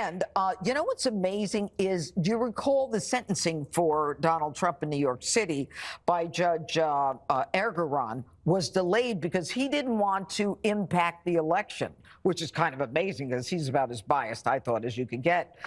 And you know what's amazing is, do you recall the sentencing for Donald Trump in New York City by Judge Ergeron was delayed because he didn't want to impact the election, which is kind of amazing because he's about as biased, I thought, as you could get.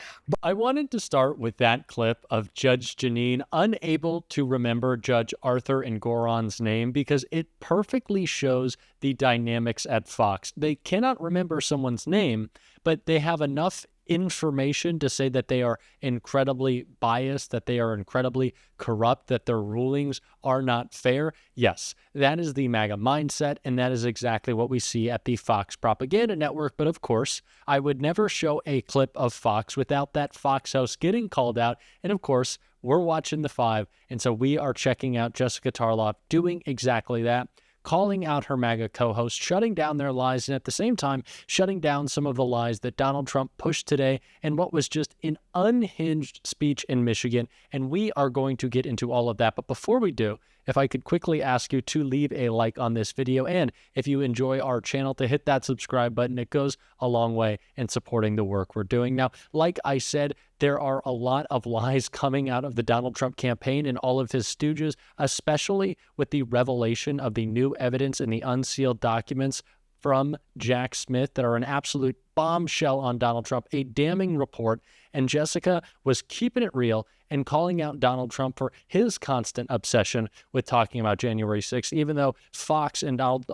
I wanted to start with that clip of Judge Janine unable to remember Judge Arthur Engoron's name because it perfectly shows the dynamics at Fox. They cannot remember someone's name, but they have enough information to say that they are incredibly biased, that they are incredibly corrupt, that their rulings are not fair. Yes, that is the MAGA mindset, and that is exactly what we see at the Fox propaganda network. But of course, I would never show a clip of Fox without that Fox host getting called out. And of course, we're watching the 5, and so we are checking out Jessica Tarlov doing exactly that, calling out her MAGA co-host, shutting down their lies, and at the same time, shutting down some of the lies that Donald Trump pushed today and what was just an unhinged speech in Michigan. And we are going to get into all of that. But before we do, if I could quickly ask you to leave a like on this video, and if you enjoy our channel, to hit that subscribe button. It goes a long way in supporting the work we're doing. Now, like I said, there are a lot of lies coming out of the Donald Trump campaign and all of his stooges, especially with the revelation of the new evidence in the unsealed documents from Jack Smith that are an absolute bombshell on Donald Trump, a damning report. And Jessica was keeping it real and calling out Donald Trump for his constant obsession with talking about January 6th, even though Fox and Donald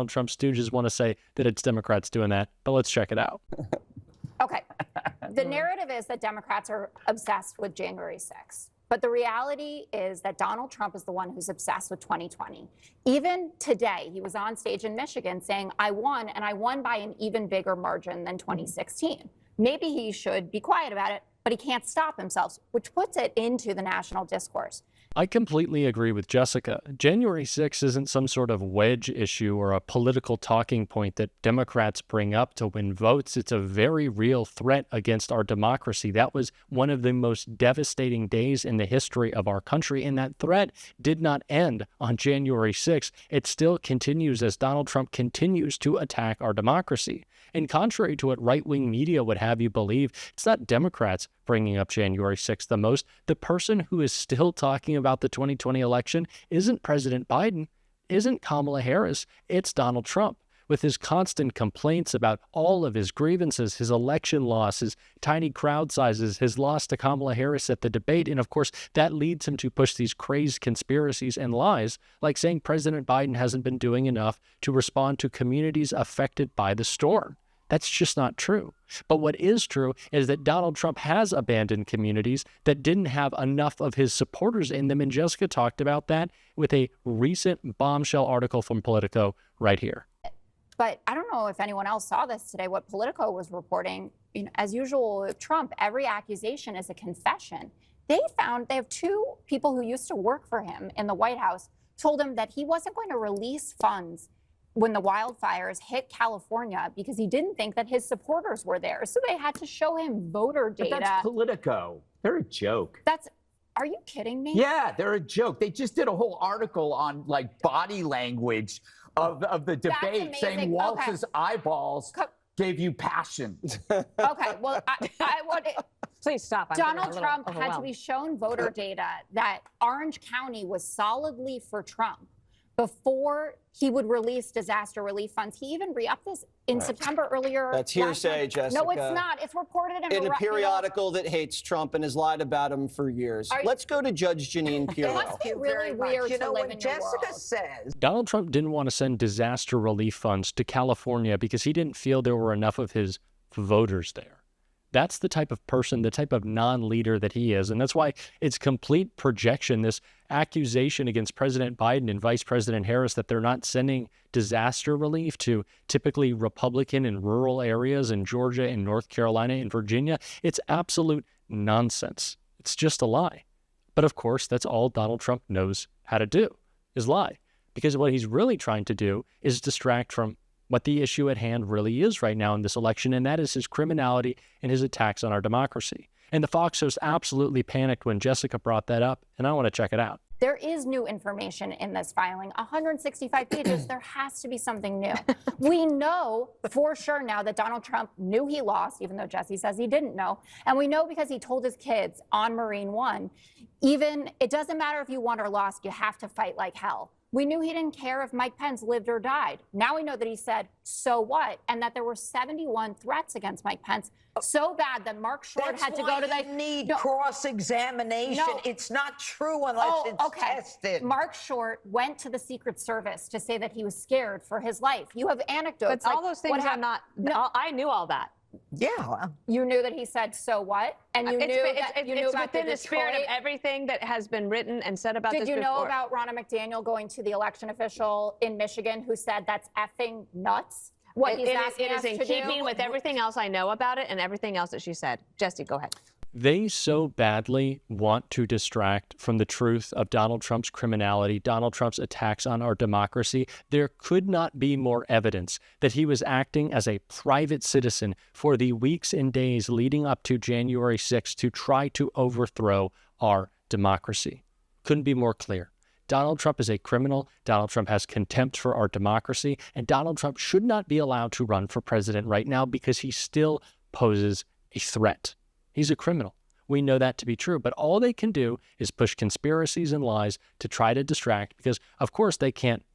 Trump stooges want to say that it's Democrats doing that. But let's check it out. Okay. The narrative is that Democrats are obsessed with January 6th. But the reality is that Donald Trump is the one who's obsessed with 2020. Even today, he was on stage in Michigan saying, I won, and I won by an even bigger margin than 2016. Maybe he should be quiet about it, but he can't stop himself, which puts it into the national discourse. I completely agree with Jessica. January 6th isn't some sort of wedge issue or a political talking point that Democrats bring up to win votes. It's a very real threat against our democracy. That was one of the most devastating days in the history of our country, and that threat did not end on January 6th. It still continues as Donald Trump continues to attack our democracy. And contrary to what right-wing media would have you believe, it's not Democrats bringing up January 6th the most. The person who is still talking about the 2020 election isn't President Biden, isn't Kamala Harris, it's Donald Trump, with his constant complaints about all of his grievances, his election loss, his tiny crowd sizes, his loss to Kamala Harris at the debate. And of course, that leads him to push these crazed conspiracies and lies, like saying President Biden hasn't been doing enough to respond to communities affected by the storm. That's just not true. But what is true is that Donald Trump has abandoned communities that didn't have enough of his supporters in them. And Jessica talked about that with a recent bombshell article from Politico right here. But I don't know if anyone else saw this today, what Politico was reporting. As usual with Trump, every accusation is a confession. They have 2 people who used to work for him in the White House told him that he wasn't going to release funds when the wildfires hit California because he didn't think that his supporters were there. So they had to show him voter data. But that's Politico. They're a joke. Are you kidding me? Yeah, they're a joke. They just did a whole article on like body language of the debate saying Waltz's eyeballs gave you passion. Okay, well, I would... Please stop. Donald Trump had to be shown voter data that Orange County was solidly for Trump before he would release disaster relief funds. He even re-upped this in September earlier. That's hearsay, Jessica. No, it's not. It's reported in a periodical that hates Trump and has lied about him for years. Let's go to Judge Janine Pirro. It must be really weird to live in your world. Jessica says Donald Trump didn't want to send disaster relief funds to California because he didn't feel there were enough of his voters there. That's the type of person, the type of non-leader that he is. And that's why it's complete projection, this accusation against President Biden and Vice President Harris that they're not sending disaster relief to typically Republican and rural areas in Georgia and North Carolina and Virginia. It's absolute nonsense. It's just a lie. But of course, that's all Donald Trump knows how to do, is lie. Because what he's really trying to do is distract from what the issue at hand really is right now in this election, and that is his criminality and his attacks on our democracy. And the Fox host absolutely panicked when Jessica brought that up, and I want to check it out. There is new information in this filing, 165 pages. There has to be something new. We know for sure now that Donald Trump knew he lost, even though Jesse says he didn't know. And we know because he told his kids on Marine One, even it doesn't matter if you won or lost, you have to fight like hell. We knew he didn't care if Mike Pence lived or died. Now we know that he said, so what? And that there were 71 threats against Mike Pence. So bad that Mark Short had to go to the... That's why you need cross-examination. No. It's not true unless it's tested. Mark Short went to the Secret Service to say that he was scared for his life. You have anecdotes. But all those things are not... No. I knew all that. Yeah. You knew that he said, so what? And you knew that you knew about within the spirit of everything that has been written and said about this before. Did you know about Ronna McDaniel going to the election official in Michigan who said that's effing nuts? What he's asking us to do? It is in keeping with everything else I know about it and everything else that she said. Jesse, go ahead. They so badly want to distract from the truth of Donald Trump's criminality, Donald Trump's attacks on our democracy. There could not be more evidence that he was acting as a private citizen for the weeks and days leading up to January 6th to try to overthrow our democracy. Couldn't be more clear. Donald Trump is a criminal. Donald Trump has contempt for our democracy, and Donald Trump should not be allowed to run for president right now because he still poses a threat. He's a criminal. We know that to be true, but all they can do is push conspiracies and lies to try to distract because, of course, they can't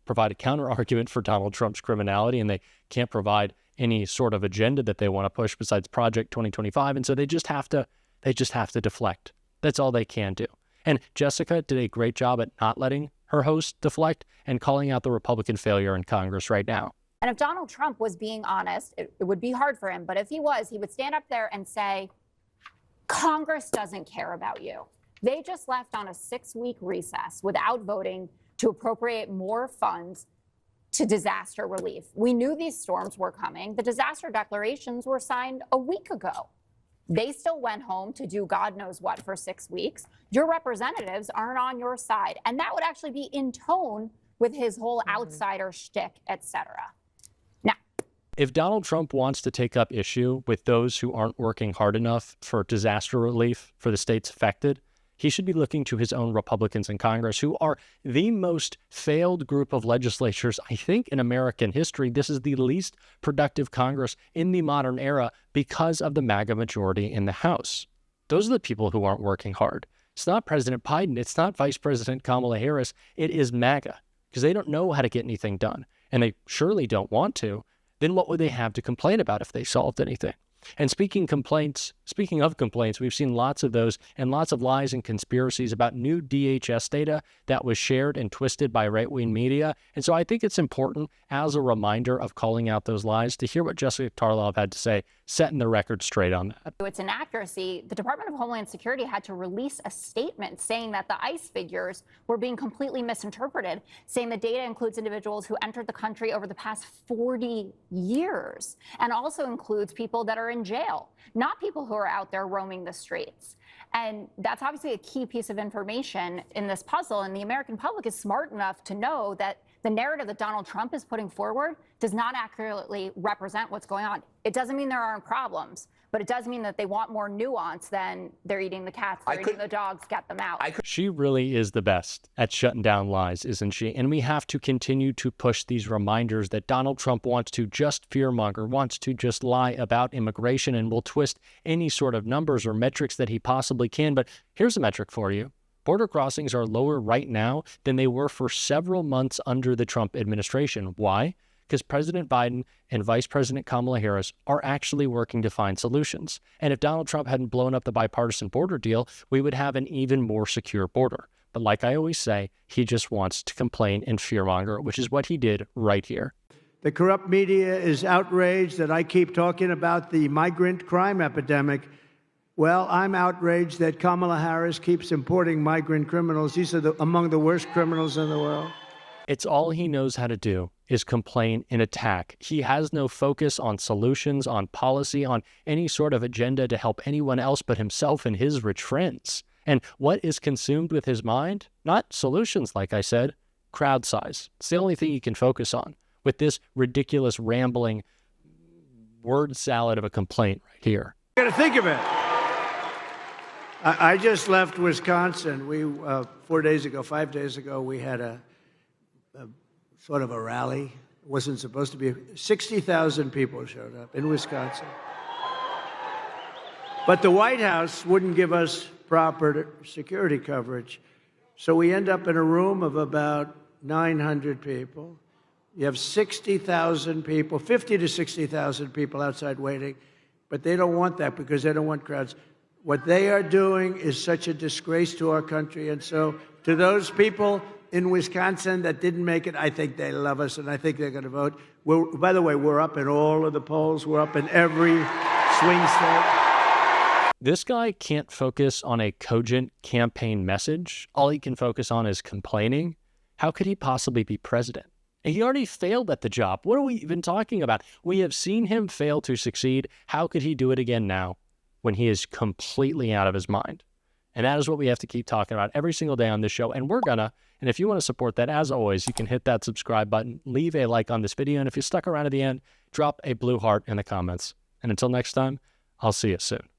provide a counter-argument for Donald Trump's criminality, and they can't provide any sort of agenda that they want to push besides Project 2025, and so they just have to deflect. That's all they can do. And Jessica did a great job at not letting her host deflect and calling out the Republican failure in Congress right now. And if Donald Trump was being honest, it would be hard for him, but if he was, he would stand up there and say, Congress doesn't care about you. They just left on a 6-week recess without voting to appropriate more funds to disaster relief. We knew these storms were coming. The disaster declarations were signed a week ago. They still went home to do God knows what for 6 weeks. Your representatives aren't on your side. And that would actually be in tone with his whole outsider shtick, et cetera. Now, if Donald Trump wants to take up issue with those who aren't working hard enough for disaster relief for the states affected, he should be looking to his own Republicans in Congress, who are the most failed group of legislatures, I think, in American history. This is the least productive Congress in the modern era because of the MAGA majority in the House. Those are the people who aren't working hard. It's not President Biden. It's not Vice President Kamala Harris. It is MAGA, because they don't know how to get anything done, and they surely don't want to. Then what would they have to complain about if they solved anything? And speaking of complaints, we've seen lots of those and lots of lies and conspiracies about new DHS data that was shared and twisted by right-wing media. And so I think it's important, as a reminder of calling out those lies, to hear what Jessica Tarlov had to say, setting the record straight on that. It's inaccuracy. The Department of Homeland Security had to release a statement saying that the ICE figures were being completely misinterpreted, saying the data includes individuals who entered the country over the past 40 years and also includes people that are in jail, not people who are out there roaming the streets. And that's obviously a key piece of information in this puzzle. And the American public is smart enough to know that the narrative that Donald Trump is putting forward does not accurately represent what's going on. It doesn't mean there aren't problems, but it does mean that they want more nuance than they're eating the cats, they're eating the dogs, get them out. She really is the best at shutting down lies, isn't she? And we have to continue to push these reminders that Donald Trump wants to just fearmonger, wants to just lie about immigration, and will twist any sort of numbers or metrics that he possibly can. But here's a metric for you. Border crossings are lower right now than they were for several months under the Trump administration. Why? Because President Biden and Vice President Kamala Harris are actually working to find solutions. And if Donald Trump hadn't blown up the bipartisan border deal, we would have an even more secure border. But like I always say, he just wants to complain and fearmonger, which is what he did right here. The corrupt media is outraged that I keep talking about the migrant crime epidemic. Well, I'm outraged that Kamala Harris keeps importing migrant criminals. These are among the worst criminals in the world. It's all he knows how to do is complain and attack. He has no focus on solutions, on policy, on any sort of agenda to help anyone else but himself and his rich friends. And what is consumed with his mind? Not solutions, like I said, crowd size. It's the only thing he can focus on with this ridiculous, rambling word salad of a complaint right here. You got to think of it. I just left Wisconsin. We 5 days ago, we had a sort of a rally. It wasn't supposed to be. 60,000 people showed up in Wisconsin. But the White House wouldn't give us proper security coverage. So we end up in a room of about 900 people. You have 60,000 people, 50 to 60,000 people outside waiting, but they don't want that because they don't want crowds. What they are doing is such a disgrace to our country. And so to those people in Wisconsin that didn't make it, I think they love us, and I think they're going to vote. By the way, we're up in all of the polls. We're up in every swing state. This guy can't focus on a cogent campaign message. All he can focus on is complaining. How could he possibly be president? And he already failed at the job. What are we even talking about? We have seen him fail to succeed. How could he do it again now when he is completely out of his mind? And that is what we have to keep talking about every single day on this show. And we're gonna. And if you want to support that, as always, you can hit that subscribe button, leave a like on this video. And if you stuck around to the end, drop a blue heart in the comments. And until next time, I'll see you soon.